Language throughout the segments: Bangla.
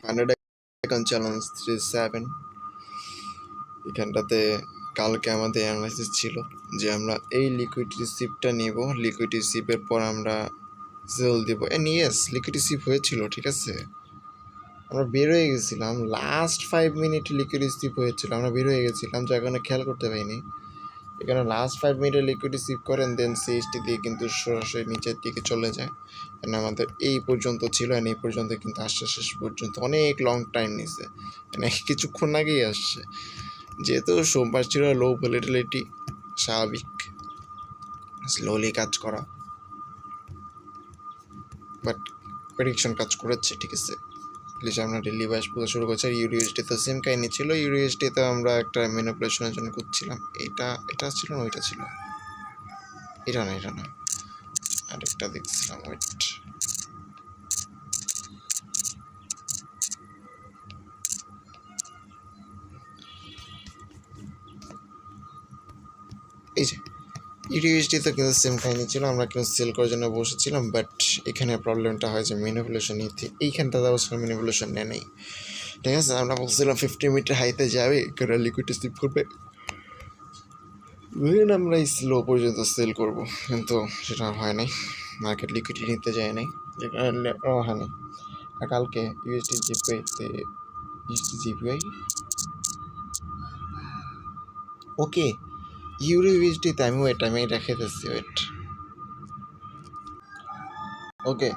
100 অ্যাকাউন্ট চ্যালেঞ্জ 37 এখানটাতে কালকে আমাদের অ্যানালাইসিস ছিল যে আমরা এই লিকুইড রিসিপ্টটা নিব, লিকুইড রিসিপের পর আমরা সেল দেবো। ইয়েস, লিকুইড রিসিপ হয়েছিল, ঠিক আছে, আমরা বের হয়ে গেছিলাম লাস্ট 5 মিনিট লিকুইড রিসিপ হয়েছিল, আমরা বের হয়ে গেছিলাম যার কারণে খেয়াল করতে পারিনি। এখানে লাস্ট 5 মিনিটে লিকুইড রিসিভ করেন, দেন সিএসটি দিয়ে কিন্তু সরাসরি নিচের দিকে চলে যায়। এখানে আমাদের এই পর্যন্ত ছিল, এই পর্যন্ত কিন্তু আসছে শেষ পর্যন্ত অনেক লং টাইম নিছে, মানে কিছুক্ষণ আগেই আসছে। যেহেতু সোমবার ছিল, লো ভলিটিলিটি, স্বাভাবিক স্লোলি কাজ করা, বাট প্রেডিকশন কাজ করেছে, ঠিক আছে। প্লিজ আমরা ডেলি বাইস পুরো শুরু করছি। আর ইউরিএসডি তো সেম কাহিনি ছিল, ইউরিএসডি তো আমরা একটা ম্যানিপুলেশনের জন্য করছিলাম। এটা ছিল না, ওইটা ছিল, এটা না আরেকটা দেখছিলাম, ওয়েট, এই যে ইউরিএসডি তো কিন্তু সেম কাহিনি ছিল, আমরা কিন্তু সেল করার জন্য বসেছিলাম, বাট এখানে প্রবলেমটা হয় যে ম্যানিপুলেশন নিতে, এইখানটাতে অবশ্য ম্যানিপুলেশন নেই, ঠিক আছে। আমরা বলছিলাম 50 মিটার হাইতে যাবে, করে লিকুইড স্লিপ করবে, দেন আমরা এই স্লো পর্যন্ত সেল করব, কিন্তু সেটা হয় নাই, মার্কেট লিকুইডিটি নিতে যায় নাই, যে কারণে হয় নাই। আর কালকে ইউএসডি জিপিআই ওকে, ইউরিএসডিতে আমি রেখে দিচ্ছি, ওয়েট, ওকে।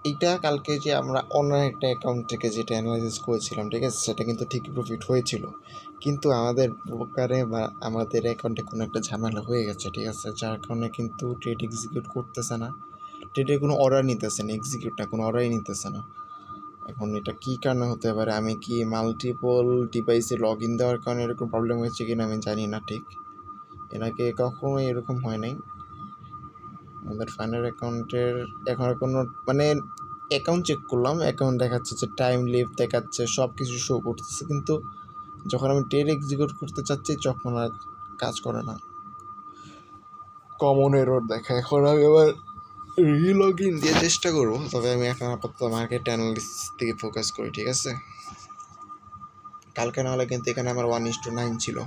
এইটা কালকে যে আমরা অন্য একটা অ্যাকাউন্ট থেকে যেটা অ্যানালাইসিস করেছিলাম, ঠিক আছে, সেটা কিন্তু ঠিকই প্রফিট হয়েছিল, কিন্তু আমাদের ব্রোকারে বা আমাদের অ্যাকাউন্টে কোনো একটা ঝামেলা হয়ে গেছে, ঠিক আছে, যার কারণে কিন্তু ট্রেড এক্সিকিউট করতেছে না, ট্রেডের কোনো অর্ডার নিতেছে না, এক্সিকিউট না, কোনো অর্ডারই নিতেছে না। এখন এটা কী কারণে হতে পারে, আমি কি মাল্টিপল ডিভাইসে লগ ইন দেওয়ার কারণে এরকম প্রবলেম হয়েছে কিনা আমি জানি না, ঠিক, এর আগে কখনোই এরকম হয় নাই আমাদের ফাইনাল অ্যাকাউন্টের। এখন কোনো মানে অ্যাকাউন্ট চেক করলাম, অ্যাকাউন্ট দেখাচ্ছে যে টাইম লিভ দেখাচ্ছে, সব কিছু শো করতেছে, কিন্তু যখন আমি ট্রেড এক্সিকিউট করতে চাচ্ছি তখন আর কাজ করে না, কমন এরর দেখায়। এখন আমি আবার রিলগ ইন দিয়ে চেষ্টা করবো, তবে আমি এখন আপাতত মার্কেট অ্যানালিসিস থেকে ফোকাস করি, ঠিক আছে। কালকে নাহলে কিন্তু এখানে আমার 1:9 ছিল,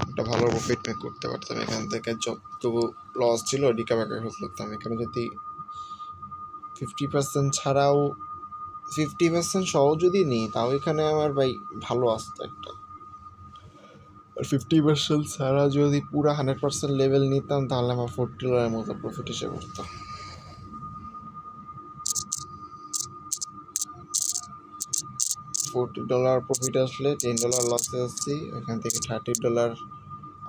একটা ভালো প্রফিট মেক করতে পারতাম, এখান থেকে যতটুকু লস ছিল রিকভার করতাম। এখানে যদি 50% ছাড়াও 50% সহ যদি নিই, তাও এখানে আমার ভাই ভালো আসতো একটা, আর 50% ছাড়া যদি পুরো 100% লেভেল নিতাম তাহলে আমার $40 মতো প্রফিট এসে পড়তো। $40 প্রফিট আসলে $10 লসে আসছি, এখান থেকে $30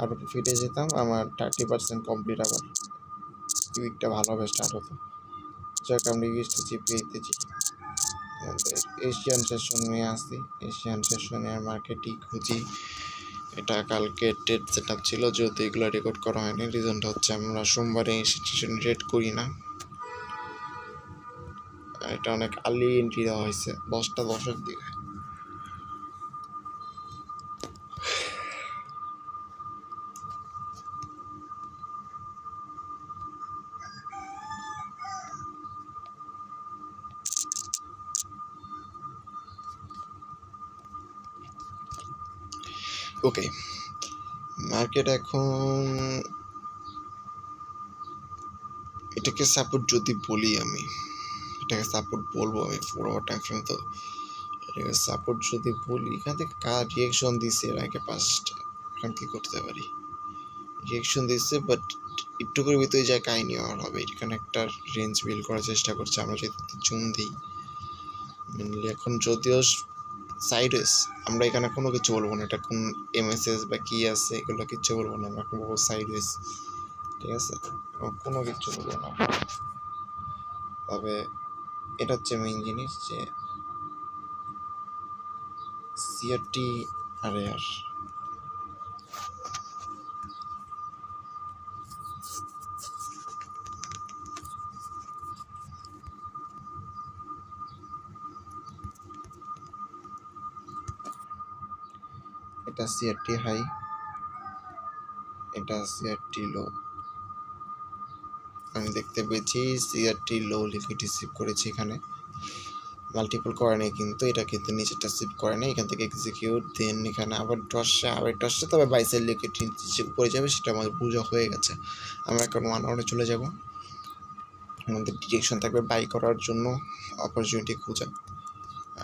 আরও প্রফিটে যেতাম, আমার 30% কমপ্লিট, আবার উইকটা ভালোভাবে স্টার্ট হতো। যাক, আমরা ইউএসডি জিপিআইতে আমাদের এশিয়ান সেশন নিয়ে আসি, এশিয়ান সেশনের মার্কেটই খুঁজি। এটা কালকে ট্রেড সেট আপ ছিল, যেহেতু এগুলো রেকর্ড করা হয়নি, রিজনটা হচ্ছে আমরা সোমবারে এই সিচুয়েশন ট্রেড করি না, এটা অনেক আর্লি এন্ট্রি দেওয়া হয়েছে 10টা 10-এর দিকে। ওকে, মার্কেট এখন এটাকে সাপোর্ট যদি বলি, আমি এটাকে সাপোর্ট বলবো, আমি পুরো টাইম ফ্রেম তো এটাকে সাপোর্ট যদি বলি, এখান থেকে কার রিয়েকশন দিচ্ছে এর আগে 5টা, এখন কী করতে পারি, রিয়েকশন দিচ্ছে, বাট একটু করে ভিতরে যায় কাহিনি আর হবে, এখানে একটা রেঞ্জ বিল্ড করার চেষ্টা করছে। আমরা যদি জুম দিই মেনলি, এখন যদিও সাইডওয়েজ, আমরা এখানে কোনো কিছু বলবো না, এটা কোন এমএসএস বা কী আছে এগুলো কিচ্ছু বলবো না, আমরা বলবো সাইডওয়েজ, ঠিক আছে, কোনো কিছু বলবো না। তবে এটা হচ্ছে মেইন জিনিস যে সিআরটি আরে আর এটা সিআরটি হাই, এটা সিআরটি লো, আমি দেখতে পেয়েছি সিআরটি লো লিকুইড রিসিভ করেছি এখানে, মাল্টিপল করে নেই, কিন্তু এটা কিন্তু নিচেরটা সিপ করে নেই। এখান থেকে এক্সিকিউট, দেন এখানে আবার টসে তবে বাইসেল লিকুইড উপরে যাবে, সেটা আমাদের বোঝা হয়ে গেছে। আমরা এখন 1 আওয়ারে চলে যাব। আমাদের ডিরেকশন থাকবে বাই করার জন্য অপরচুনিটি খোঁজা,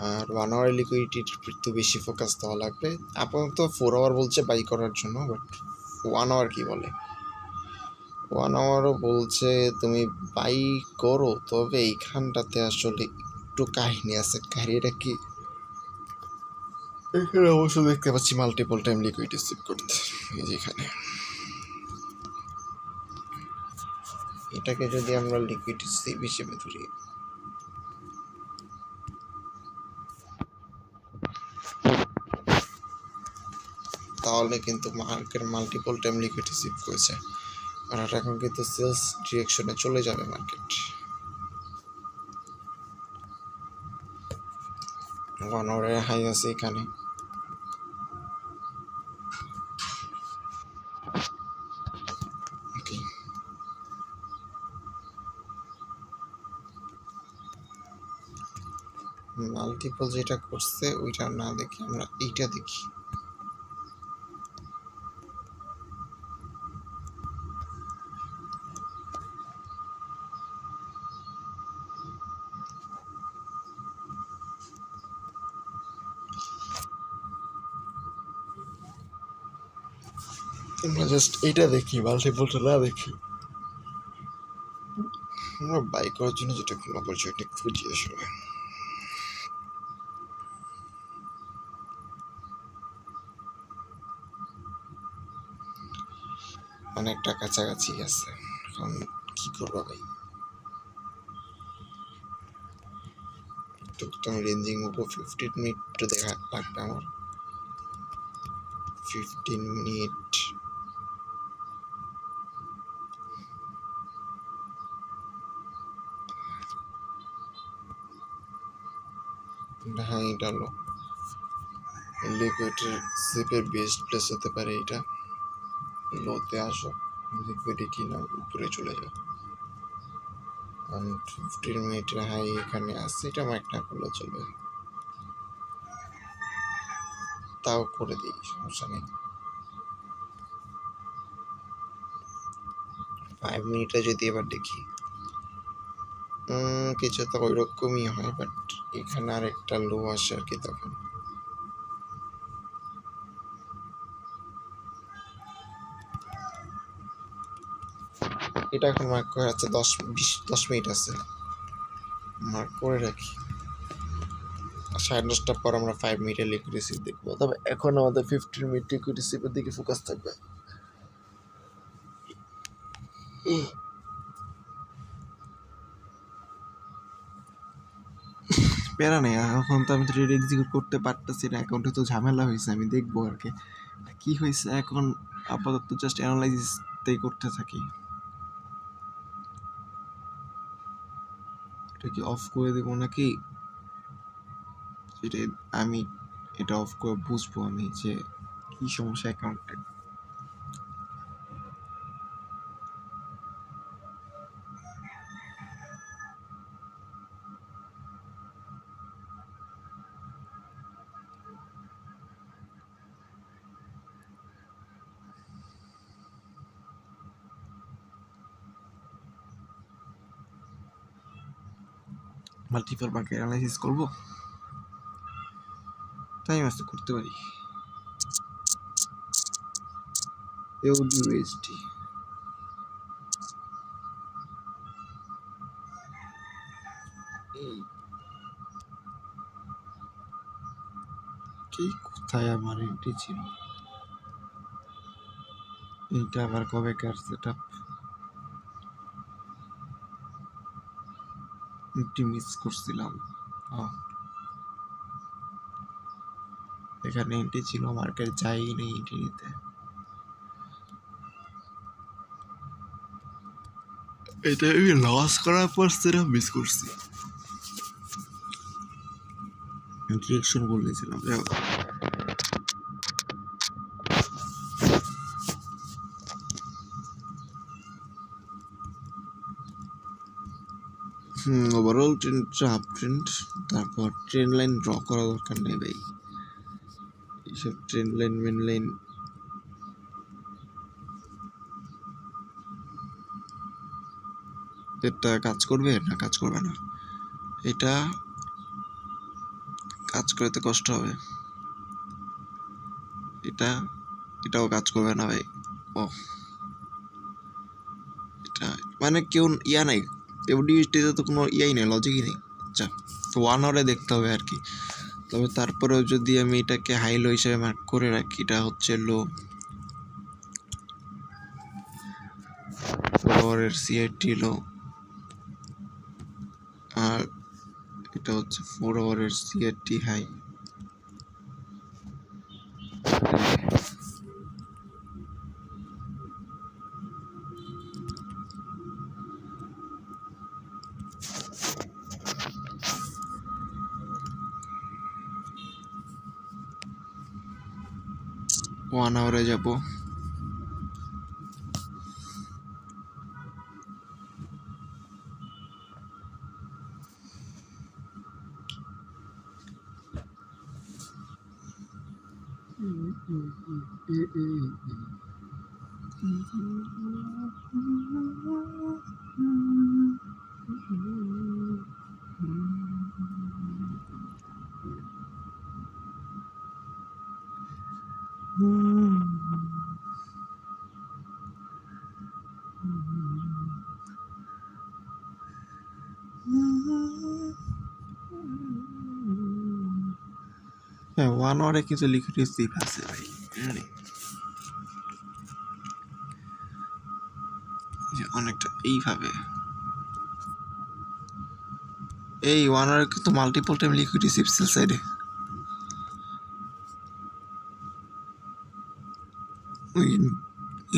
আর 1 আওয়ার লিকুইডিটির একটু বেশি ফোকাস দেওয়া লাগবে। আপাতত 4 আওয়ার বলছে বাই করার জন্য, বাট 1 আওয়ার কী বলে, 1 আওয়ারও বলছে তুমি বাই করো, তবে এইখানটাতে আসলে একটু কাহিনী আছে। কাহিনীটা কি, এখানে অবশ্য দেখতে পাচ্ছি মাল্টিপল টাইম লিকুইড সিপ করতে, এই যে এখানে এটাকে যদি আমরা লিকুইড সিপ হিসেবে ধরি, তাহলে কিন্তু market multiple time liquid sheep করেছে, আর এটা এখন কিন্তু সেলস ডিরেকশনে চলে যাবে মার্কেট। 1 আওয়ারের হাই আছে এখানে, মাল্টিপল যেটা করছে ওইটা না দেখি আমরা এইটা দেখি। আমরা জাস্ট এইটা দেখি, মাল্টিপলটা না দেখি। আমরা বাই করার জন্য যেটা কোনো অপরচুনিটি খুঁজি আসলে। অনেকটা কাছাকাছি আছে, এখন কি করবো ভাই, তো আমি রেঞ্জিং উপর 15 মিনিট দেখা লাগবে আমার, 15 মিনিট। হ্যাঁ, এটা হলো লিকুইডের সিপের বেস্ট প্লেস হতে পারে এটা। লোতে আসো, লিকুইডিটি না উপরে চলে যাও, 15 মিনিটের হাই এখানে আসছে, এটা আমার একটা করলে চলবে, তাও করে দিই, সমস্যা নেই। 5 মিনিটে যদি এবার দেখি, কিছু তো ওই রকমই হয়, বাট এখানে আর একটা লো আসে আর কি, তখন এটা এখন মার্ক করে আছে 10 মিনিট আছে, মার্ক করে রাখি। 10:30টার পর আমরা 5 মিনিটের লিকুইড রিসিভ দেখবো, তবে এখন আমাদের 15 মিনিট লিকুইড রিসিভের দিকে ফোকাস থাকবে। প্যারা নেই, এখন তো আমি ট্রেড এক্সিকিউট করতে পারতেছি না, অ্যাকাউন্টে তো ঝামেলা হয়েছে, আমি দেখবো আর কি কী হয়েছে। এখন আপাতত জাস্ট অ্যানালাইসিসটাই করতে থাকি। এটা কি অফ করে দেবো নাকি, সেটা আমি এটা অফ করে বুঝবো আমি যে কী সমস্যা অ্যাকাউন্টে। মাল্টিপল মার্কেট অ্যানালাইসিস করবো, টাইম আসতে করতে পারি। ইউএসডি কি কোথায় আমার এন্ট্রি ছিল, এইটা আবার কবে কার সেটআপ, একটু মিস করছিলাম। এখানে এন্ট্রি ছিল, মার্কেট যাই নেই এন্ট্রি নিতে, এটা আমি লস করার পর সেটা মিস করছি, ডিরেকশন বলেছিলাম। ওভারঅল ট্রেন্ডটা আপ ট্রেন্ড, তারপর ট্রেন লাইন ড্র করা দরকার নেই ভাই, এইসব ট্রেন লাইন মেন লাইন এটা কাজ করবে না কাজ করবে না, এটা কাজ করতে কষ্ট হবে, এটাও কাজ করবে না ভাই। ও এটা মানে কেউ ইয়া নাই, এফডিএসটিতে তো কোনো ইয়াই নেই, লজিকই নেই। আচ্ছা, তো 1 আওয়ারে দেখতে হবে আর কি। তবে তারপরেও যদি আমি এটাকে হাই লো হিসেবে মার্ক করে রাখি, এটা হচ্ছে লো 4 আওয়ারের সিআইটি লো, আর এটা হচ্ছে 4 আওয়ারের সিআইটি হাই। ওয়ান আওয়ারে যাবো, হ্যাঁ 1 আওয়ারে কিছু লিকুইড স্লিপ আছে ভাই, অনেকটা এইভাবে। এই 1 আওয়ারে কিন্তু multiple time liquid receive sell সাইডে, ওই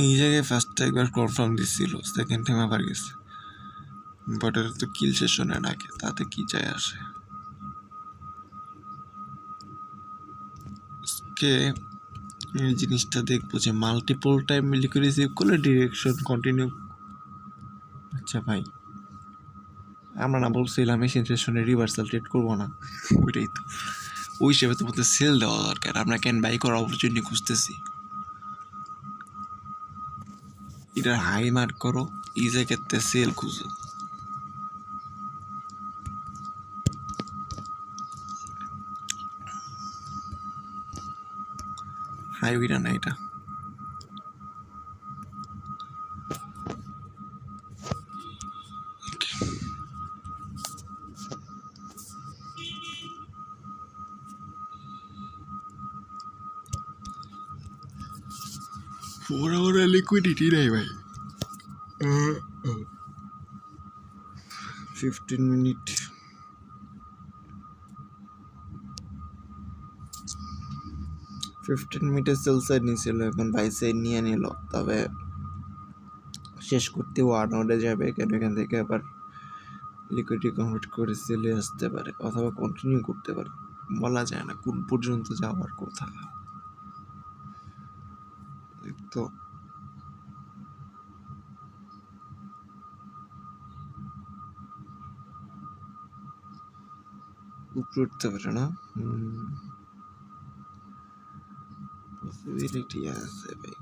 এই জায়গায় ফার্স্ট একবার কনফার্ম দিচ্ছিল, সেকেন্ড টাইম আবার গেছে, বাট এটা তো কিল সেশনের আগে, তাতে কি যায় আসে। কে এই জিনিসটা দেখবো যে মাল্টিপল টাইম লিকুইড রিসিভ করলে ডিরেকশন কন্টিনিউ। আচ্ছা ভাই, আমরা না বলছিলাম মেশিন সেশনে রিভার্সাল ট্রেড করবো না, ওইটাই তো, ওই হিসেবে তোমাদের সেল দেওয়া দরকার, আমরা ক্যান বাই করার অপরচুনিটি খুঁজতেছি। এটা হাই মার্ক করো, এই জায়গাতে সেল খুঁজো, হাই উইটা না এটা। ফোর আওয়ারের লিকুইডিটি নাই ভাই, 15 মিনিট, 15 মিনিটের সেল সাইড নিয়েছিল, এখন বাই সাইড নিয়ে নিল। তবে শেষ করতে 1 আওয়ারে যাবে, কেন এখান থেকে আবার লিকুইডিটি কনভার্ট করে সেলে আসতে পারে, অথবা কন্টিনিউ করতে পারে, বলা যায় না কোন পর্যন্ত যাওয়ার কথা। তো উপরে উঠতে পারে না, পসিবিলিটি আছে ভাই।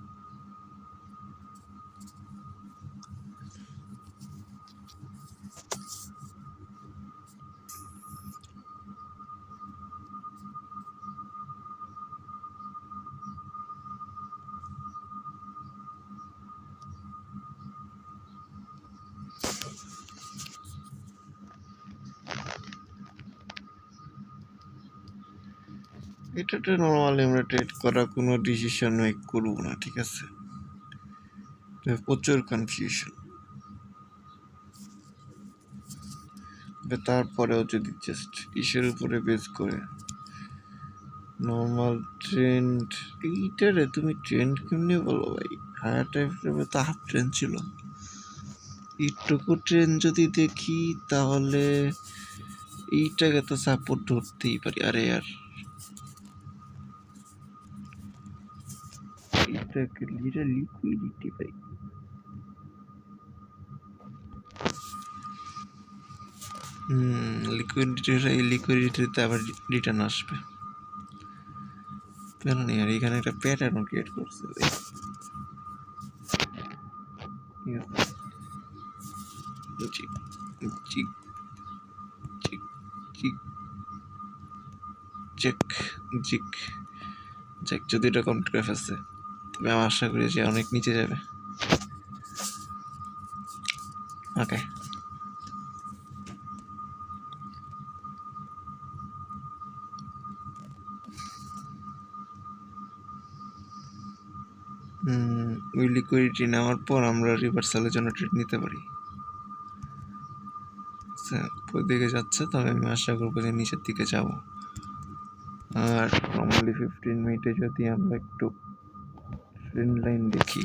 এটাতে নর্মালি আমরা ট্রেড করা কোনো ডিসিশন মেক করবো না, ঠিক আছে, প্রচুর কনফিউশন। তারপরেও যদি জাস্ট ইসের উপরে বেস করে নর্মাল ট্রেন্ড, এইটারে তুমি ট্রেন্ড কেমনি বলো ভাই, হায়ার টাইম ফ্রেমে তো হাফ ট্রেন্ড ছিল, এইটুকু ট্রেন্ড যদি দেখি তাহলে এইটাকে তো সাপোর্ট ধরতেই পারি। আরে আর এইটাকে লিকুইডিটি ভাই, লিকুইডিটিতে আবার রিটার্ন আসবে। কেন নেই আর এখানে একটা প্যাটার্ন ক্রিয়েট করছে। ঠিক আছে, চেক জিক চেক যদি এটা কমপ্লিট করে ফেলছে, তবে আমি আশা করি যে অনেক নিচে যাবে। ওকে, ওই লিকুইডিটি নেওয়ার পর আমরা রিভার্সালের জন্য ট্রেড নিতে পারি। উপর দিকে যাচ্ছে, তবে আমি আশা করবো যে নিচের দিকে যাব। আর নর্মালি 15 মিনিটে যদি আমরা একটু ট্রেন্ড লাইন দেখি,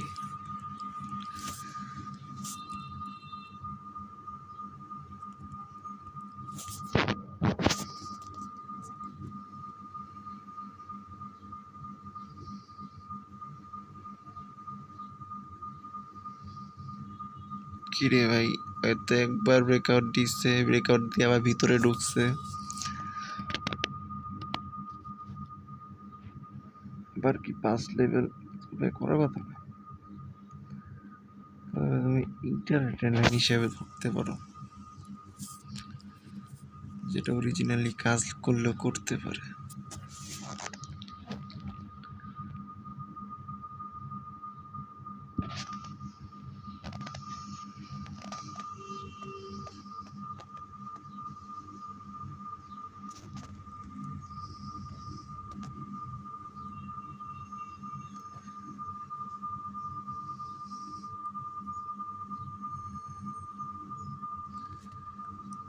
কিরে ভাই, হয়তো একবার ব্রেকআউট দিচ্ছে, ব্রেকআউট দিয়ে আবার ভিতরে ঢুকছে, আবার কি 5 লেভেল করার কথা না। তুমি ইন্টারনেট হিসেবে ধরতে পারো, যেটা অরিজিনালি কাজ করলেও করতে পারে।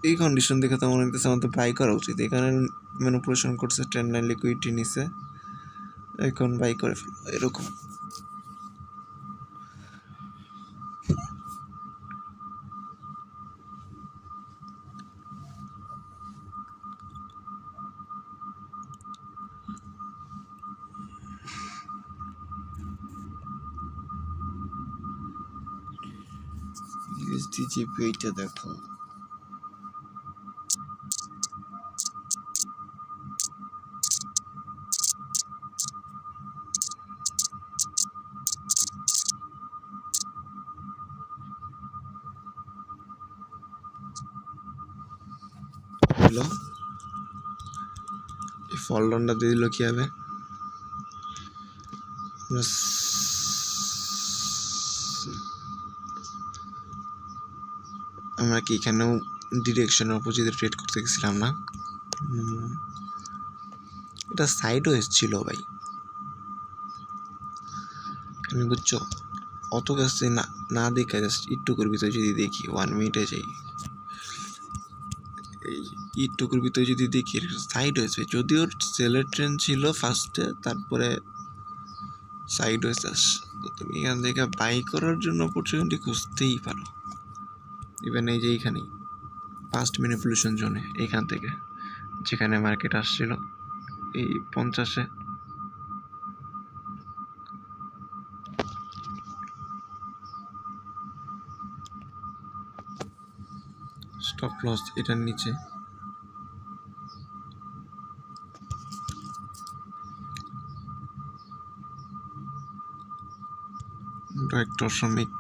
এই কন্ডিশন দেখে তো মনে হচ্ছে আমাদের বাই করা উচিত। এখানে ম্যানিপুলেশন করছে, ট্রেন্ড লাইন লিকুইডিটি নিছে, এখন বাই করে ফেলো এরকম। ইউএসডিজিপি এইটা দেখো, হলো এই ফল ডাউনটা দিয়ে দিল কি হবে? আমরা কি এখানেও ডিরেকশনের অপোজিটে ট্রেড করতে গেছিলাম না? এটা সাইড ওয়েজ ছিল ভাই, আমি বুঝছো অত কাছে না না দেখে জাস্ট একটুকুর ভিতরে যদি দেখি 1 মিনিটে যাই, এই একটুকুর ভিতরে যদি দেখি সাইড ওয়েজ, যদিও সেলের ট্রেন্ড ছিল ফার্স্টে, তারপরে সাইড ওয়েজ আসে। তো তুমি এখান থেকে বাই করার জন্য অপরচুনিটি খুঁজতেই পারো। ইভেন এই যে এইখানেই ফার্স্ট ম্যানিপুলেশন জোনে, এইখান থেকে যেখানে মার্কেট আসছিল এই 50-এ, স্টপ লস এটার নিচে, ডাইরেক্টর শ্রমিক,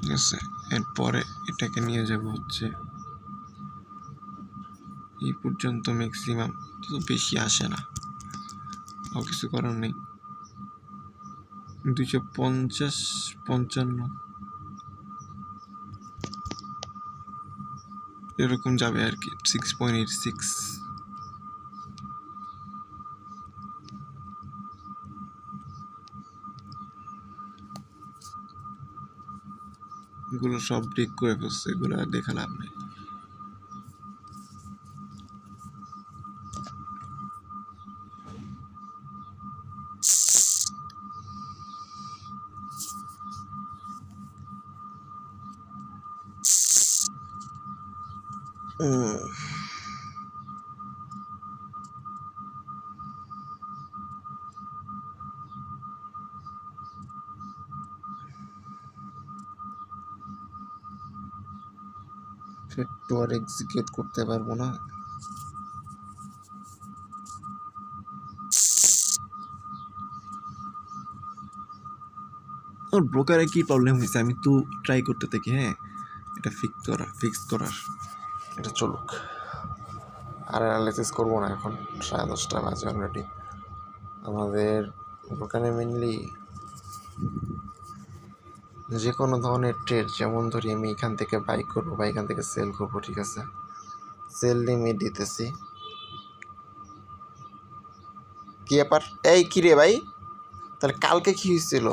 ঠিক আছে। এরপরে এটাকে নিয়ে যাব হচ্ছে এই পর্যন্ত ম্যাক্সিমাম, তো বেশি আসে না, আর কিছু করার নেই। 250-55 এরকম যাবে আর কি, 6.86। এগুলো সব ব্রেক করে ফেলছে, এগুলো আর দেখা লাভ নেই। তো আর এক্সিকিউট করতে পারবো না। ওর ব্রোকারে কি প্রবলেম হয়েছে আমি তো ট্রাই করতে থাকি। হ্যাঁ, এটা ফিক্স করার এটা চলুক। আর অ্যানালাইসিস করবো না এখন, 10:30 বাজে অলরেডি। আমাদের ওখানে মেনলি যে কোনো ধরনের ট্রেড, যেমন ধরি আমি এখান থেকে বাই করবো বা এখান থেকে সেল করবো, ঠিক আছে, সেল লিমিট দিতেছি। কি ব্যাপার? এই কি রে ভাই, তাহলে কালকে কি হয়েছিল?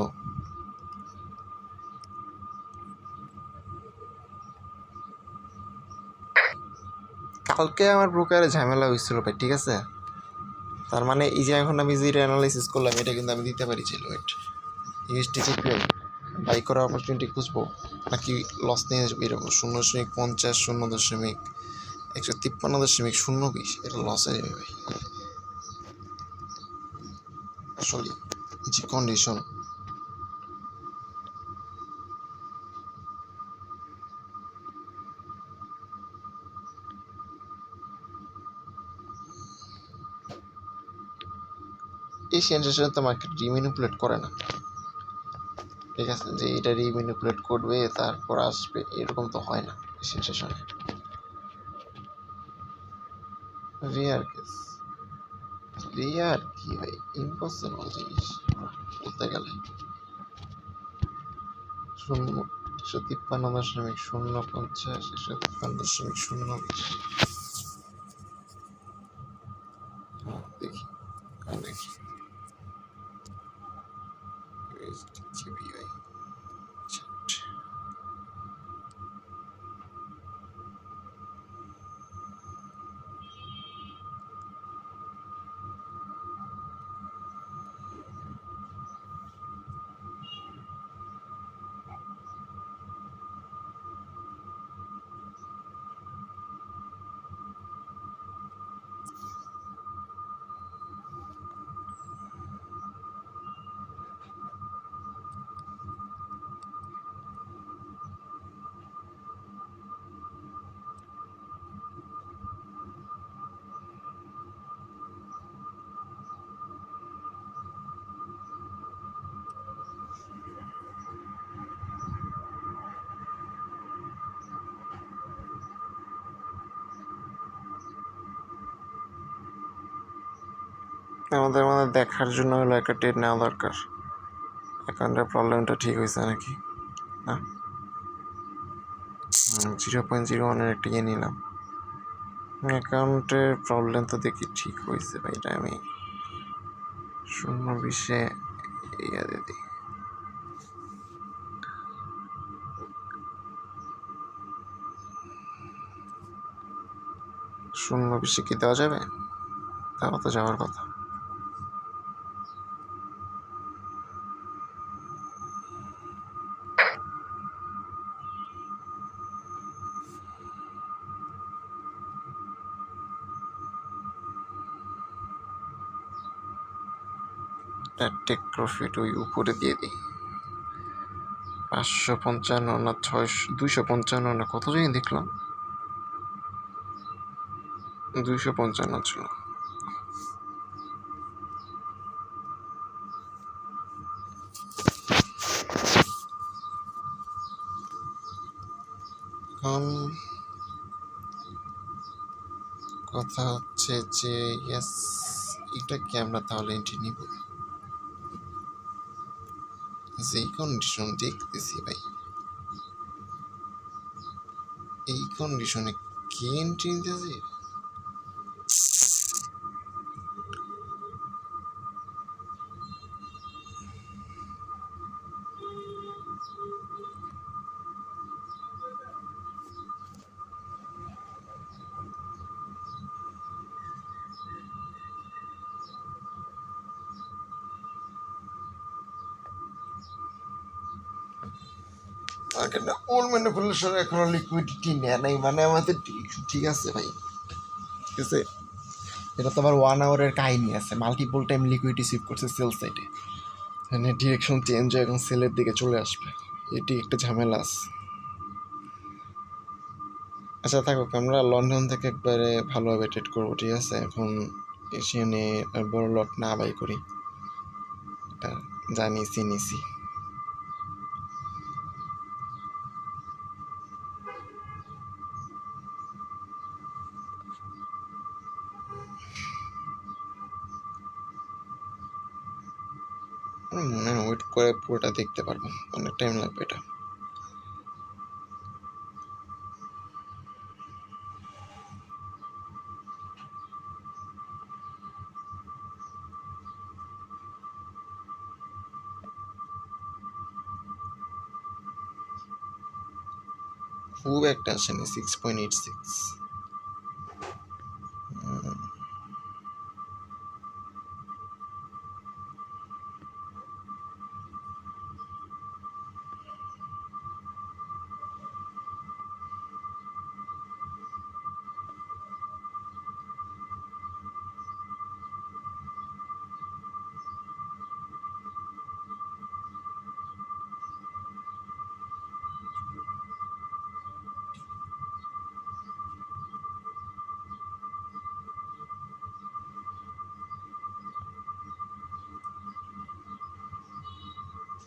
কালকে আমার ব্রোকারে ঝামেলা হয়েছিল ভাই, ঠিক আছে। তার মানে এই যে এখন আমি যেটা অ্যানালাইসিস করলাম এটা কিন্তু আমি দিতে পারি ছিল। ওয়েট, ইউএসটি সিপিআই বাই করার অপরচুনিটি খুঁজবো নাকি লস নিয়ে আসবো? এরকম 0.50, 0.153.020 এটা লস হয়ে যাবে ভাই আসলে, যে কন্ডিশন। এই সেন্সেশন তো মার্কেট রিম্যানিপুলেট করে না, ঠিক আছে, যে এটা রিম্যানিপুলেট করবে তারপর আসবে এরকম তো হয় না এই সেন্সেশনে। রেয়ার কেস, রেয়ার কি ভাই, ইম্পসিবল জিনিস বলতে গেলে। 153.050, 153.020 দেখি দেখি জিবিআই। আমাদের দেখার জন্য হলো একটা ট্রেড নেওয়া দরকার, অ্যাকাউন্টের প্রবলেমটা ঠিক হয়েছে নাকি না। 0.01-এর একটা ইয়ে নিলাম, অ্যাকাউন্টের প্রবলেম তো দেখি ঠিক হয়েছে ভাই। এটা আমি 0.20-এ ইয়ে দিয়ে দিই। 0.20-এ কি দেওয়া যাবে? তাও তো যাওয়ার কথা। টেক প্রফিট ওই উপরে দিয়ে দিই 555 না 255 না কত জানি দেখলাম, 255 ছিল। এখন কথা হচ্ছে যে ইয়েস, এটা কি আমরা তাহলে এন্ট্রি নিব? যেই কন্ডিশন দেখতেছি ভাই, এই কন্ডিশনে কি এন্ট্রি নিতেছি? মার্কেটটা ওল ম্যানিপুলেশন এখনো লিকুইডিটি নেয় নাই, মানে আমাদের ঠিক আছে ভাই, ঠিক আছে। এটা তো আবার 1 আওয়ারের কাহিনী আছে, মাল্টিপল টাইম লিকুইডিটি সুইপ করছে সেল সাইডে, মানে ডিরেকশন চেঞ্জ হয়ে এখন সেলের দিকে চলে আসবে, এটি একটা ঝামেলা আছে। আচ্ছা থাকুক, আমরা লন্ডন থেকে একবারে ভালোভাবে ট্রেড করবো, ঠিক আছে? এখন এশিয়ানে বড় লট না বাই করি, এটা জানিছি নিছি। আমার মনে হয় ওয়েট করে পুরোটা দেখতে পারবো, অনেক টাইম লাগবে এটা। খুব একটা আসেনি, 6.86।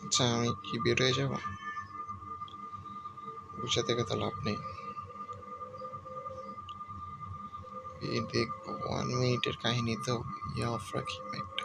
আচ্ছা আমি কি বের হয়ে যাবো? বসে থেকে তো লাভ নেই, এই দেখবো 1 মিনিটের কাহিনী তো, ইয়া অফ রাখি একটা।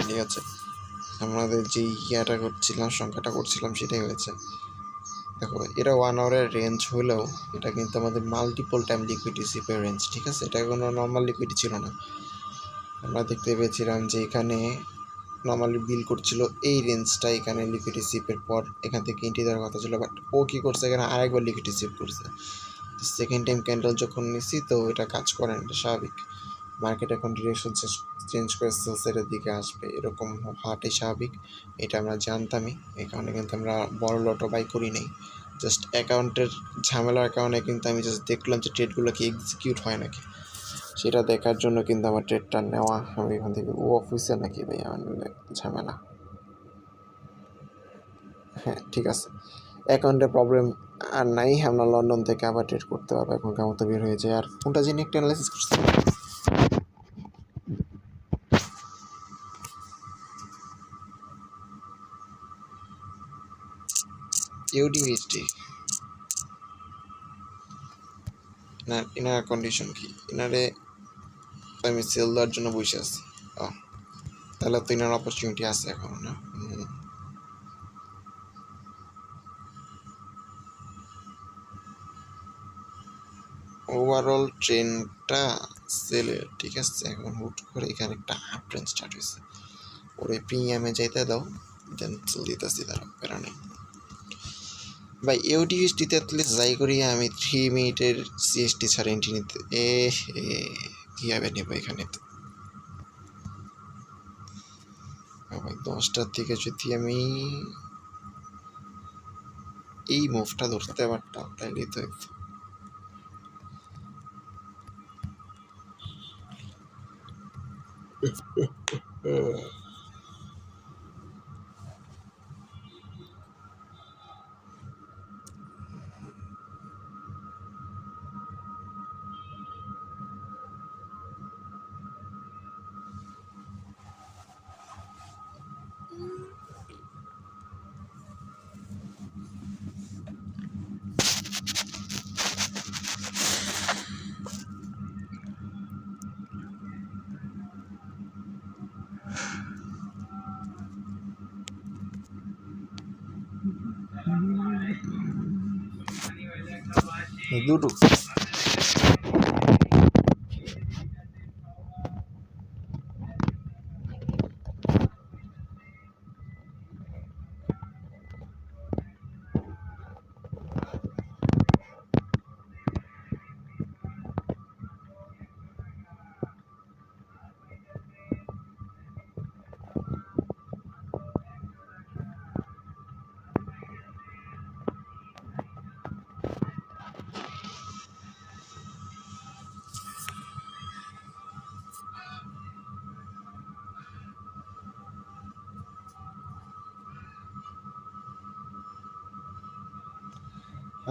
ঠিক আছে, আমাদের যে ইয়াটা করছিলাম, সংখ্যাটা করছিলাম, সেটাই হয়েছে। দেখো এটা 1 আওয়ারের রেঞ্জ হলেও এটা কিন্তু আমাদের মাল্টিপল টাইম লিকুইডিটি সিপের রেঞ্জ, ঠিক আছে? এটা কোনো নর্মাল লিকুইডিটি ছিল না। আমরা দেখতে পেয়েছিলাম যে এখানে নর্মালি বিল করছিল এই রেঞ্জটা, এখানে লিকুইডিটি সিপের পর এখান থেকে এন্ট্রি দেওয়ার কথা ছিল, বাট ও কী করছে, এখানে আরেকবার লিকুইডিটি সিপ করছে। সেকেন্ড টাইম ক্যান্ডেল যখন নিছি তো এটা কাজ করে না, এটা স্বাভাবিক। মার্কেট এখন ডিরেকশন চেঞ্জ করে সেলসের দিকে আসবে, এরকম হওয়াটাই স্বাভাবিক, এটা আমরা জানতামই। এই কারণে কিন্তু আমরা বড় লটও বাই করি নাই, জাস্ট অ্যাকাউন্টের ঝামেলার কারণে কিন্তু আমি জাস্ট দেখলাম যে ট্রেডগুলো কি এক্সিকিউট হয় নাকি, সেটা দেখার জন্য কিন্তু আমার ট্রেডটা নেওয়া। আমি এখান থেকে ও অফিসে নাকি ভাই আমার ঝামেলা। হ্যাঁ ঠিক আছে, অ্যাকাউন্টের প্রবলেম আর নাই, আমরা লন্ডন থেকে আবার ট্রেড করতে পারবো, এখন কেমন তো বের হয়ে যায়। আর কোনটা যিনি একটা অ্যানালাইসিস করছে, ইউডিএইচডি না, ইনার কন্ডিশন কি? ইনারে আমি সেল দেওয়ার জন্য বসে আছি। ও তাহলে তো ইনার অপরচুনিটি আছে এখন না? ওভারঅল ট্রেনটা সেলের, ঠিক আছে? এখন হুট করে এখানে একটা আপ ট্রেন স্টার্ট হয়েছে, ওরে প্রিমিয়ামে যাইতে দাও, দেন সেল দিতেছি, তারা প্যারা নেই ভাই। ইউডিএসটিতে অ্যাটলিস্ট যাই করি আমি 3 মিনিটের সিএসটি ছাড়া এন্ট্রি নিতে, কীভাবে নেবো এখানে? তো ভাই 10টার থেকে যদি আমি এই মুভটা ধরতে পারতাম তাইলে তো দুটো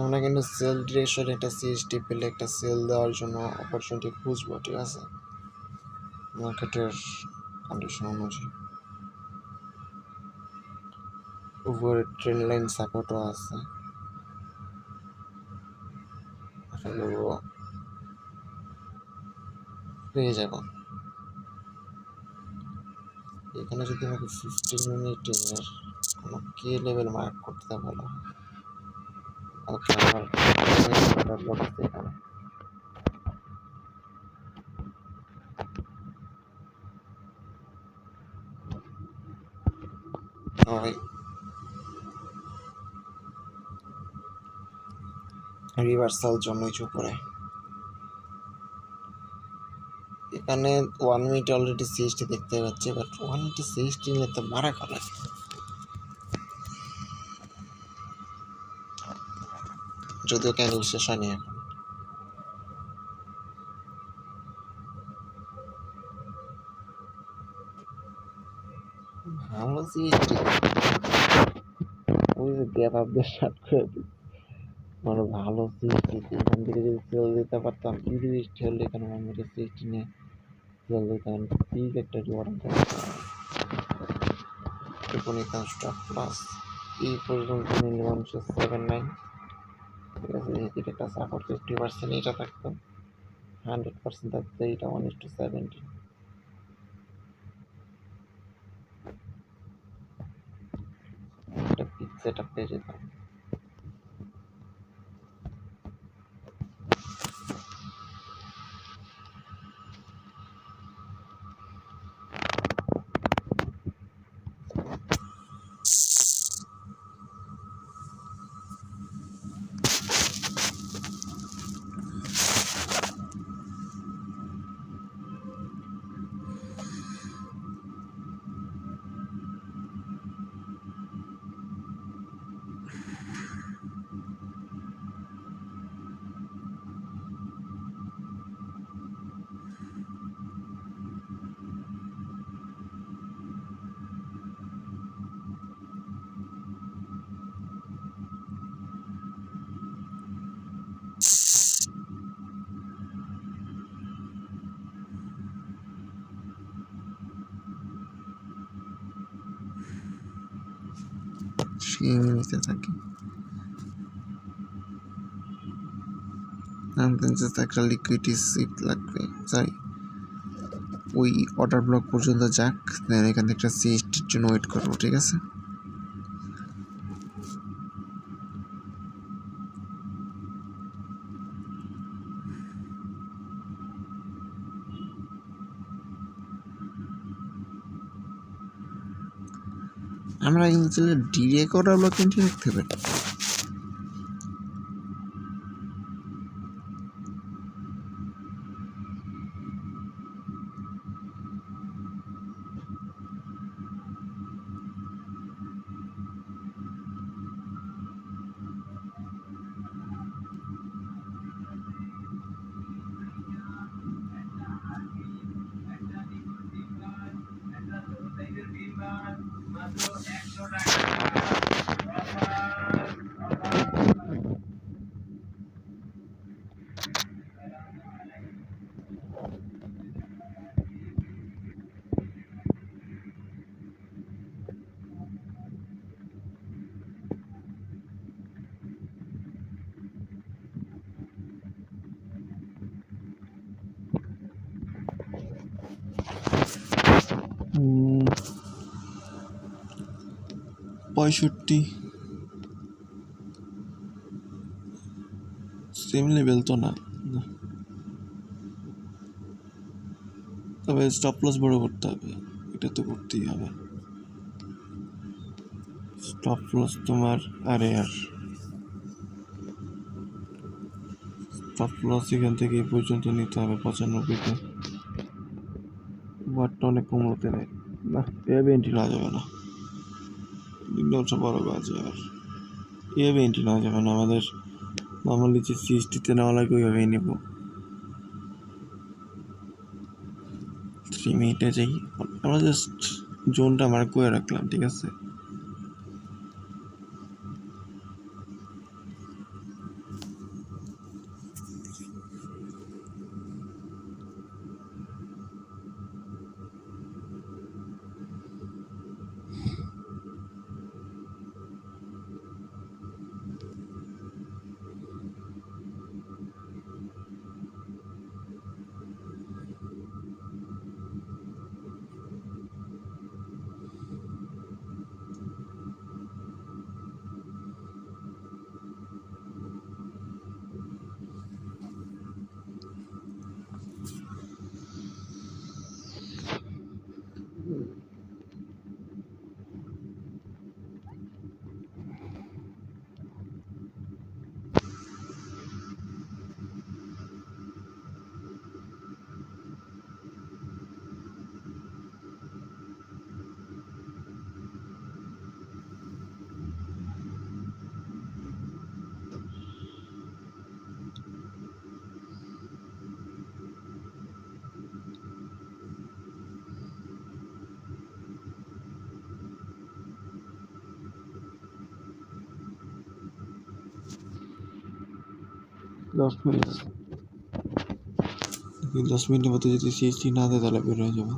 আমরা কিন্তু সেল ডিরেকশন একটা সিএসটি পেলে একটা সেল দেওয়ার জন্য অপরচুনিটি খুঁজবো, ঠিক আছে, মার্কেটের কন্ডিশন অনুযায়ী। উপরে ট্রেন লাইন সাপোর্টও আছে, আশা করবো পেয়ে যাব। এখানে যদি আমাকে 15 মিনিটের কোনো কে লেভেল মার্ক করতে বলা হয়, ওকে আমার ব্লক আছে এখানে। রিভার্সাল জন্য কিছু করে এখানে 1 মিনিট অলরেডি সিএসটি দেখতে পাচ্ছি, বাট 1 মিনিট সিএসটি নিলে তো মারা করে। যদিও ক্যান্ডেল শেষ হয়নি এখন। ভালো সিএসটি ওই যে গ্যাপ আপ দিয়ে স্টার্ট করে দিই, মানে ভালো সিএসটি এখান থেকে যদি সেল দিতে পারতাম, ইউনিভার্সিটি হলে এখানে 1 মিনিট সিএসটি নিয়ে সেল দিতাম, ঠিক একটা রিওয়ার্ড এখন এখানে স্টপ প্লাস এই পর্যন্ত নিলে মানুষের 7-9, ঠিক আছে, এদিকে একটা সাপোর্ট 50% এটা থাকতো, 100% থাকতো এটা 1:17, একটা পিক সেট আপ পেয়ে যেতাম। সেই নিতে থাকি একটা লিকুইডিটি সিট লাগবে, সরি ওই অর্ডার ব্লক পর্যন্ত যাক, দেন এখান থেকে একটা সিএসটির জন্য ওয়েট করবো, ঠিক আছে। আমরা ইনস্টলে ডিরেক্ট অর্ডার ব্লক এন্ট্রি রাখতে পারি। 65 সেম লেভেল তো না, তবে স্টপ লস বড় করতে হবে, এটা তো করতেই হবে। স্টপ লস তোমার স্টপ লস এখান থেকে এই পর্যন্ত নিতে হবে 95তে। বাটটা অনেক কমতে নেই না, এভাবে এন্ট্রি নেওয়া যাবে না, হচ্ছে বড় কাজ। আর এভাবে এন্ট্রি নেওয়া যাবে না, আমাদের নর্মালি যে সিএসটিতে নেওয়া লাগে ওইভাবেই নেব। 3 মিনিটে যাই, আমরা জাস্ট জোনটা মার্ক করে রাখলাম, ঠিক আছে। দশ মিনিটের মধ্যে যদি সিএসটি না দেয় তাহলে বের হয়ে যাবো।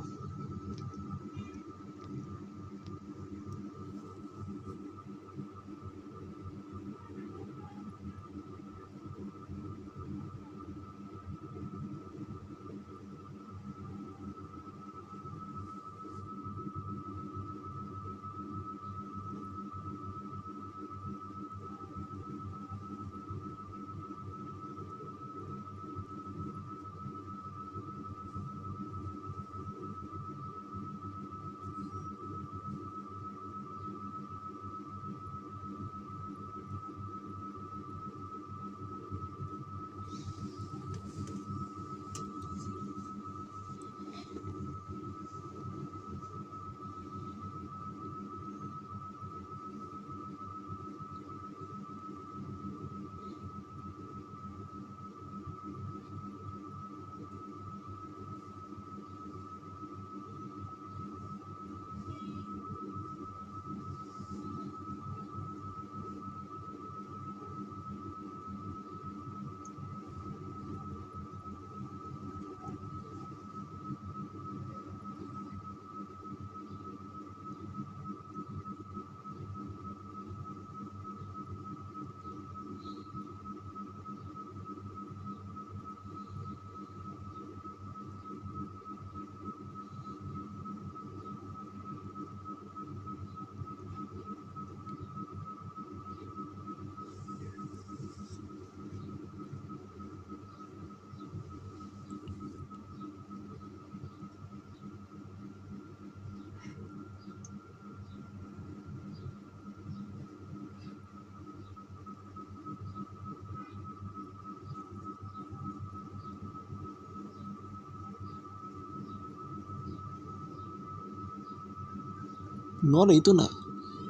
নড়েই তো না,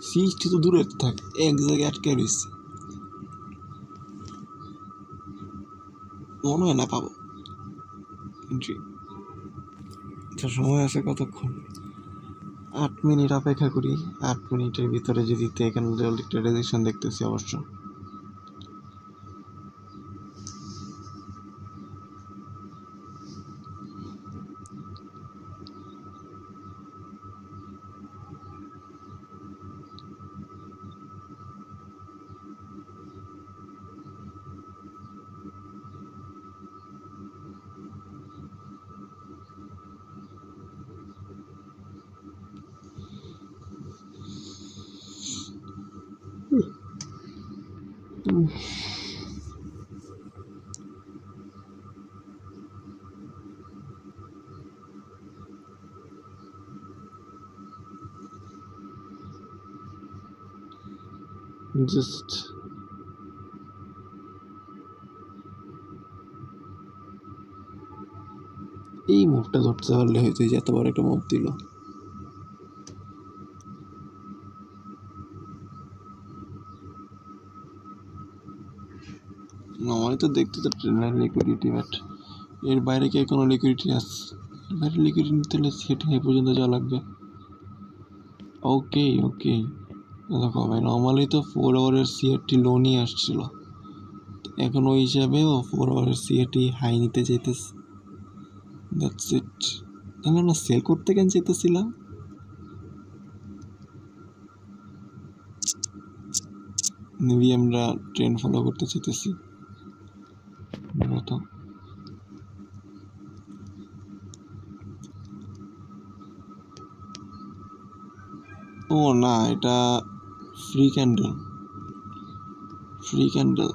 সিএসটি তো দূরে থাকে, এক জায়গায় আটকে রয়েছে, মনে হয় না পাবো এন্ট্রি। সময় আছে কতক্ষণ? 8 মিনিট অপেক্ষা করি। 8 মিনিটের ভিতরে যদি এখানে একটা রেজেকশন দেখতেছি অবশ্য। জাস্ট এই মুভটা ধরতে পারলে হয়তো এত বড় একটা মুভ দিল। নর্মালি তো দেখতে তো ট্রেনার লিকুইডিটি, বাট এর বাইরে কি কোনো লিকুইডিটি আছে? এর বাইরে লিকুইডিটি নিতে হলে সেটিং এ পর্যন্ত যাওয়া লাগবে। ওকে ওকে, দেখো ভাই নর্মালি তো 4 আওয়ারের সিআরটি লো নিয়ে আসছিল, এখন ওই হিসাবেও 4 আওয়ারের সিআরটি হাই নিতে চাইতেছে। That's it. তাহলে আমরা সেল করতে কেন চাইতেছিলাম? মেবি আমরা ট্রেন্ড ফলো করতে চাইতেছি মূলত। ও না, এটা free candle, free candle,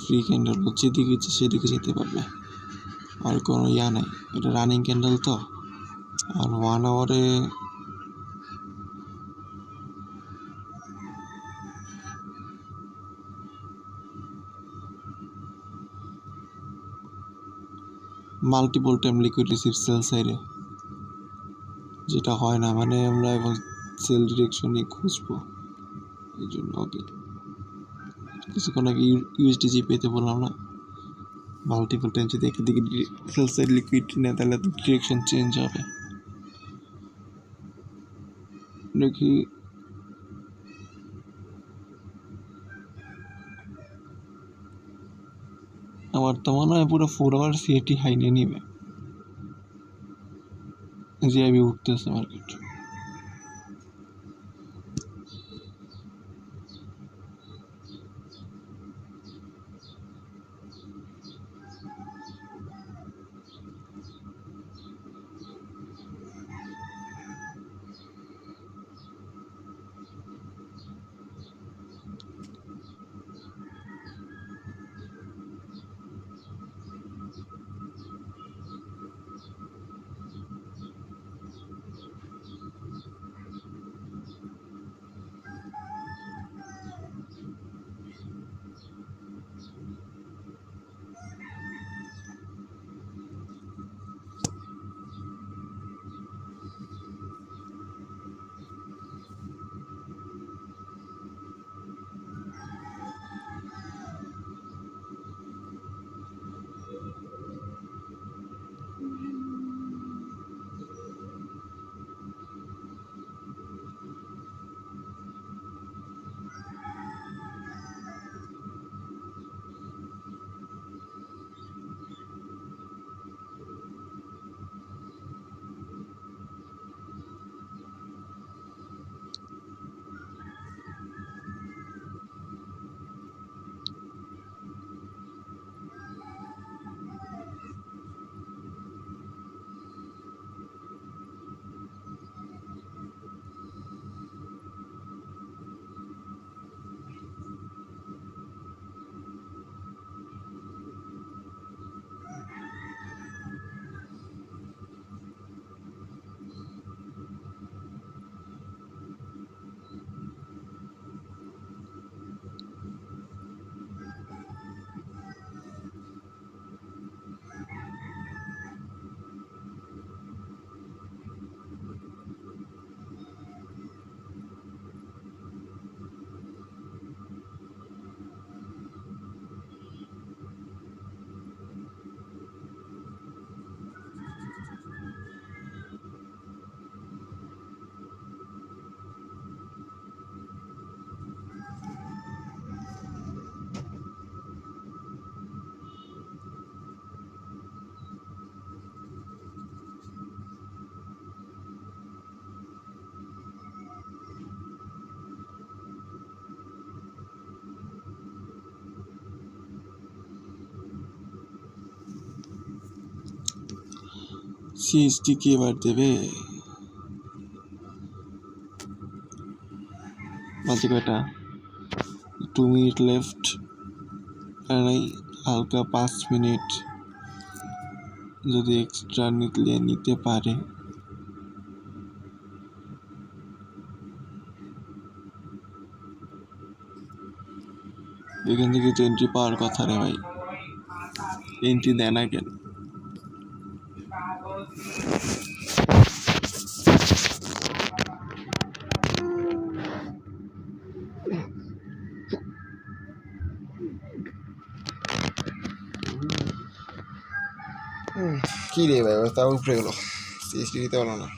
free candle যেদিকে ইচ্ছে সেদিকে যেতে পারবে, আর কোনো ইয়া নাই। এটা রানিং ক্যান্ডেল তো, আর 1 আওয়ারে multiple time liquid receive sell সাইডে, যেটা হয় না, মানে আমরা এখন সেল ডিরেকশনই খুঁজবো এই জন্য। ওকে, কিছুক্ষণ আগে ইউএসডিজি পেতে বললাম না, মাল্টিপল টাইম যদি একদিকে সেল সাইড লিকুইড নেয় তাহলে ডিরেকশন চেঞ্জ হবে। দেখি আমার তো মনে হয় পুরো 4 আওয়ার সিএটি হাই নিয়ে নিবে, যে আমি উঠতেছে মার্কেট। সিএসটি কি এবার দেবে? বাজে কয়টা? 2 মিনিট লেফট। আর এই হালকা 5 মিনিট যদি এক্সট্রা নিতে পারে। এখান থেকে তো এন্ট্রি পাওয়ার কথা রে ভাই, এন্ট্রি দেয় না কেন? কি রে ভাই, তাও উপরে গেলো, সিএসটি দিতে পারলো না।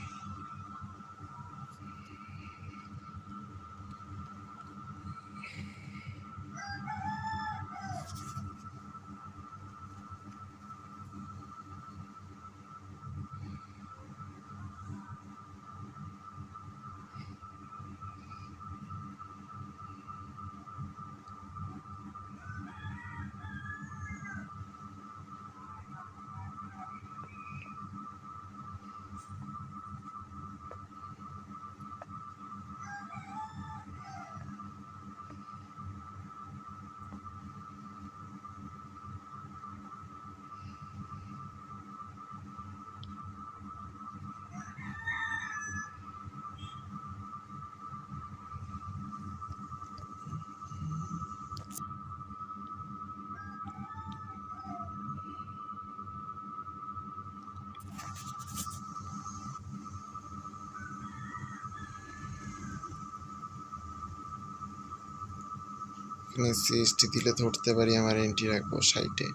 এখানে সিএসটি দিলে ধরতে পারি, আমার এন্ট্রি রাখবো 60-এ,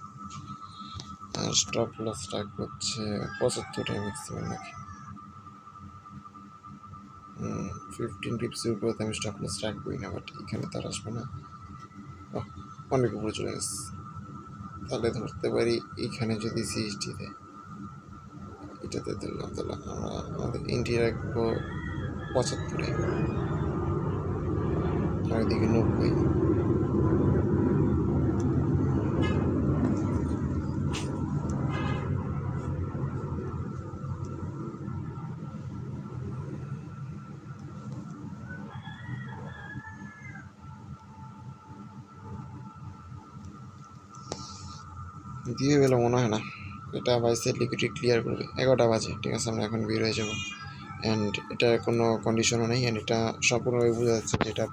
আর স্টপ লস রাখবো হচ্ছে 75-এ ম্যাক্সিমাম নাকি। 15 টিপসের উপরে তো আমি স্টপ লস রাখবোই না, বাট এখানে তার আসবে না, অনেক উপরে চলে গেছে। তাহলে ধরতে পারি এইখানে যদি সিএসটি দেয়, এটাতে ধরলাম, তাহলে আমরা আমাদের এন্ট্রি রাখবো 75-এ, আর এদিকে 90। দিয়ে গেলে মনে হয় না এটা বাইসের লিকুইডিটি ক্লিয়ার করবে। 11টা বাজে, ঠিক আছে, আমরা এখন বের হয়ে যাবো। অ্যান্ড এটার কোনো কন্ডিশনও নেই, অ্যান্ড এটা সম্পূর্ণভাবে বোঝা যাচ্ছে যে এটা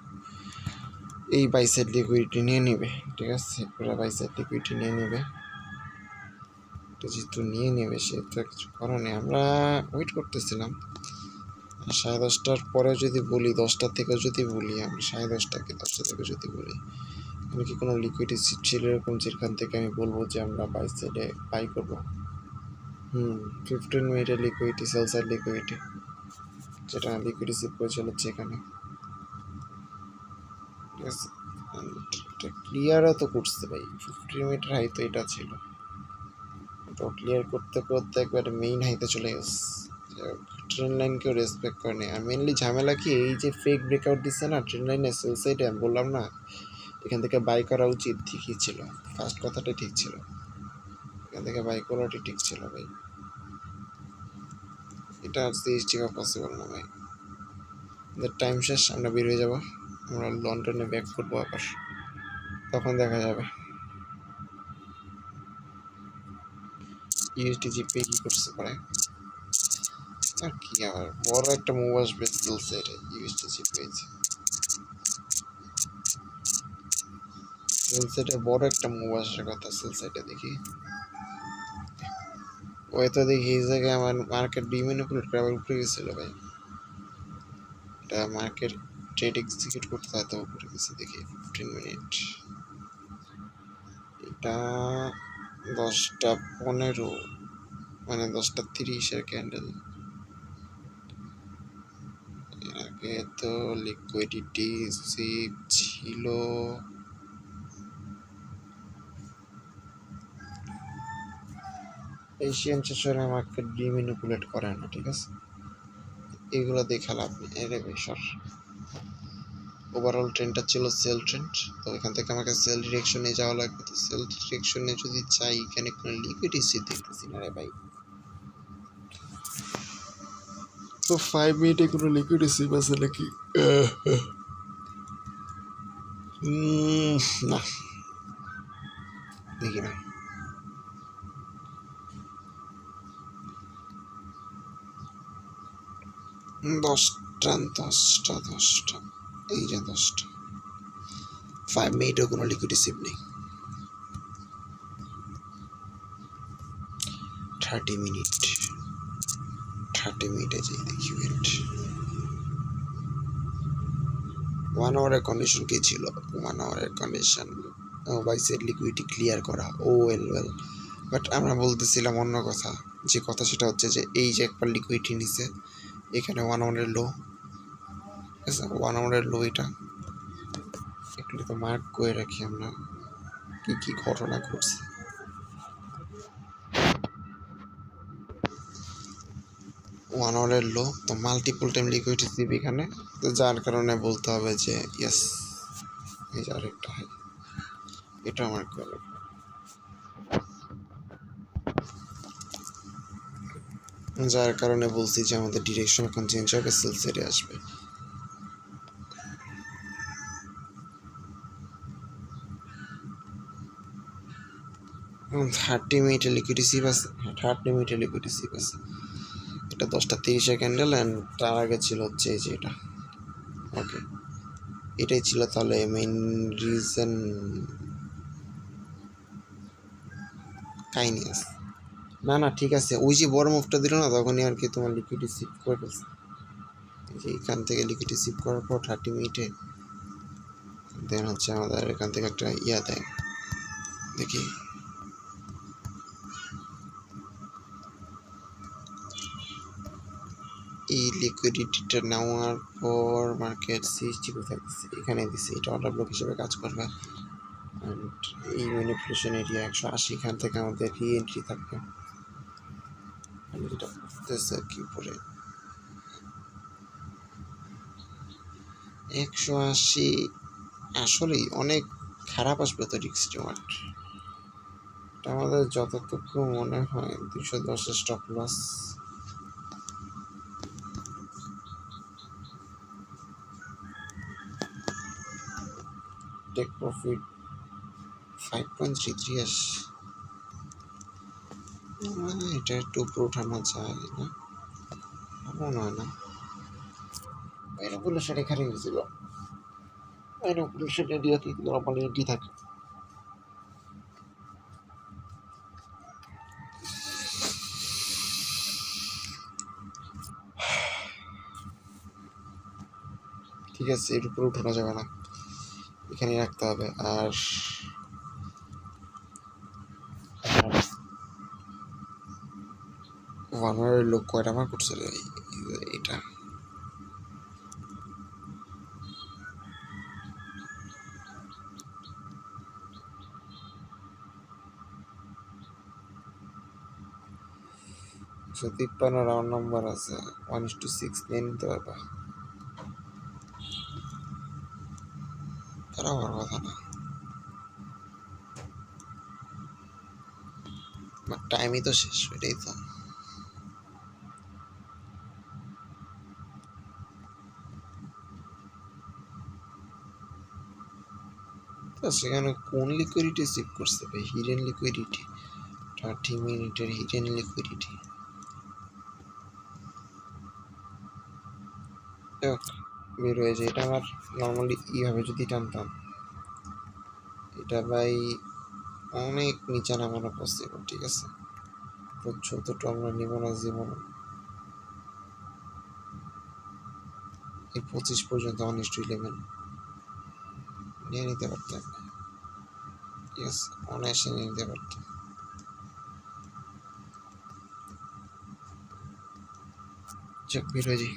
এই বাইসের লিকুইডিটি নিয়ে নেবে, ঠিক আছে, পুরো বাইসের লিকুইডিটি নিয়ে নেবে। এটা যেহেতু নিয়ে নেবে সে তো কিছু করার নেই, আমরা ওয়েট করতেছিলাম। 10:30টার পরে যদি বলি, 10টা থেকে যদি বলি, আমরা 10:30টাকে 10টা থেকে যদি বলি, আমি কি কোনো লিকুইডিটি ছিল এরকম যেখান থেকে আমি বলবো যে আমরা বাই সাইডে বাই করবো? 15 মিনিটের লিকুইডিটি, সেল সাইড লিকুইডিটি, যেটা লিকুইডিটি সিপ করে চলেছে এখানে, ঠিক আছে। এটা ক্লিয়ারও তো করছে ভাই, 15 মিনিটের হাই তো এটা ছিল, তো ক্লিয়ার করতে করতে একবারে মেইন হাইতে চলে গেছে। ট্রেন লাইনকেও রেসপেক্ট করে নেই। আর মেনলি ঝামেলা কি, এই যে ফেক ব্রেকআউট দিচ্ছে না ট্রেন লাইনে, সেল সাইডে, আমি বললাম না এখান থেকে বাই করা উচিত, ঠিকই ছিল, ফার্স্ট কথাটাই ঠিক ছিল, এখান থেকে বাই করাটাই ঠিক ছিল ভাই। এটা আর সিএসটি পসিবল না ভাই। টাইম শেষ, আমরা বের হয়ে যাবো, আমরা লন্ডনে ব্যাক করবো আবার, তখন দেখা যাবে ইউএসডি জিপে কি করছে পরে। আর কি আবার বড় একটা মুভ আসবে সেল সাইডে, ইউএসডি জিপে সেল সাইডে বড় একটা মুভ আসার কথা, সেল সাইডে দেখি ওই তো দেখি এই জায়গায় আমার মার্কেট ডিম্যানিপুলেট করে আবার উপরে গেছিল ভাই। এটা মার্কেট ট্রেড এক্সিকিউট করতে হয় তো উপরে গেছে দেখি 15 মিনিট, এটা 10:15 মানে 10:30-এর ক্যান্ডেল। এর আগে তো লিকুইডিটি সিপ ছিল, এশিয়ান সেশনে মার্কেট ডিম্যানিপুলেট করে না, ঠিক আছে, এগুলো দেখে লাভ নেই। এরে বেশর ওভারঅল ট্রেন্ডটা ছিল সেল ট্রেন্ড, তো এখান থেকে আমাকে সেল ডিরেকশনে যাওয়া লাগবে। তো সেল ডিরেকশনে যদি চাই, এখানে কোনো লিকুইডিটি দেখতেছি না রে ভাই, তো 5 মিনিটে কোনো লিকুইড রিসিভ আছে নাকি? না, দেখি না। দশটা, এই যে 10টা। 5 মিনিটেও কোনো লিকুইড রিসিভ নেই। 30 মিনিটে যাই দেখি। ওয়েট, 1 আওয়ারের কন্ডিশন কি ছিল? 1 আওয়ারের কন্ডিশন বাইসের লিকুইডিটি ক্লিয়ার করা। ওয়েল, বাট আমরা বলতেছিলাম অন্য কথা। যে কথা সেটা হচ্ছে যে এই যে একবার লিকুইডিটি নিছে, এখানে 1 আওয়ারের লো, 1 আওয়ারের লো এটা একটু তো মার্ক করে রাখি আমরা কি কি ঘটনা ঘটছে। 1 আওয়ারের লো, তো মাল্টিপল টাইম লিকুইড রিসিভ এখানে, তো যার কারণে বলতে হবে যে ইয়েস। এই যে আরেকটা হয়, এটা মার্ক করে। যার কারণে বলছি যে আমাদের ডিরেকশন এখন চেঞ্জ হবে, সেল সেটে আসবে। এখন 30 মিনিটে লিকুইড রিসিভ আছে। 30 মিনিটে লিকুইড রিসিভ আছে। এটা 10টা 30 ক্যান্ডেল, অ্যান্ড তার আগে ছিল হচ্ছে এই যে এটা। ওকে, এটাই ছিল তাহলে মেইন রিজন। কাহিনি আছে না, ঠিক আছে। ওই যে বড় মুভটা দিল না, তখনই আর কি তোমার লিকুইড রিসিভ করে ফেলছে। যে এখান থেকে লিকুইড রিসিভ করার পর 30 মিনিটে দেন হচ্ছে আমাদের এখান থেকে একটা ইয়া দেয়, দেখি। এই লিকুইডিটিটা নেওয়ার পর মার্কেট সিএসটি কোথায় দিচ্ছে? এখানে দিচ্ছে। এটা অর্ডার ব্লক হিসেবে কাজ করবে। অ্যান্ড এই ম্যানিপুলেশন এরিয়া 180, এখান থেকে আমাদের রি এন্ট্রি থাকবে। যেটা করতেছে কি উপরে 180 আসলেই অনেক খারাপ আসবে তো রিস্ক রিওয়ার্ড। এটা আমাদের যতটুকু মনে হয় 210 স্টপ লস। টেক প্রফিট 5.33 আসে। এটা একটু উপরে উঠানো যায় না? মনে হয় না। ম্যানিপুলেশন এখানে গেছিল। ম্যানিপুলেশন এরিয়াতে নর্মালি এন্ট্রি থাকে। ঠিক আছে, এর উপরে উঠানো যাবে না, এখানেই রাখতে হবে। আর 1 আওয়ারের লোক কয়টা আমার করছে রে? এটা একশো 53 রাউন্ড নাম্বার আছে। 1:6 নিয়ে নিতে পারবা? তারা হওয়ার কথা না, বাট টাইমই তো শেষ, এটাই তো। তো সেখানে কোন লিকুইডিটি সিভ করছে ভাই? হিডেন লিকুইডিটি, 30 মিনিটের হিডেন লিকুইডিটি। বের হয়ে যায়। এটা আমার নর্মালি এইভাবে যদি টানতাম, এটা ভাই অনেক নিচে নামানো পসিবল। ঠিক আছে, তো ছোটটা আমরা নিব না জীবন। এই 25 পর্যন্ত 1:11 নিয়ে নিতে পারতাম। ঠিক আছে, অনায়াসে নিয়ে নিতে পারতাম। চেক বের হয়ে যাই।